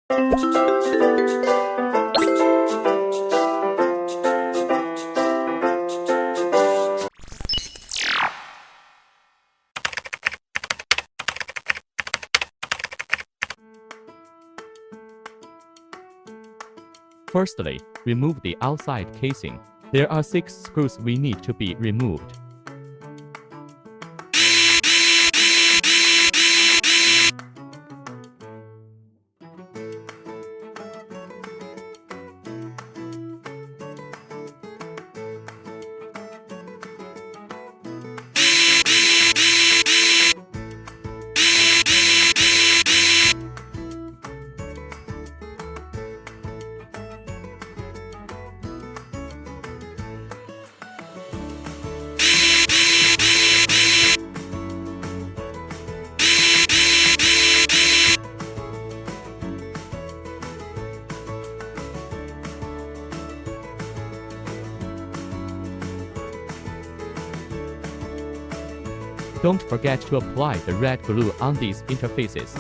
Firstly, remove the outside casing. There are 6 screws we need to be removed. Don't forget to apply the red glue on these interfaces.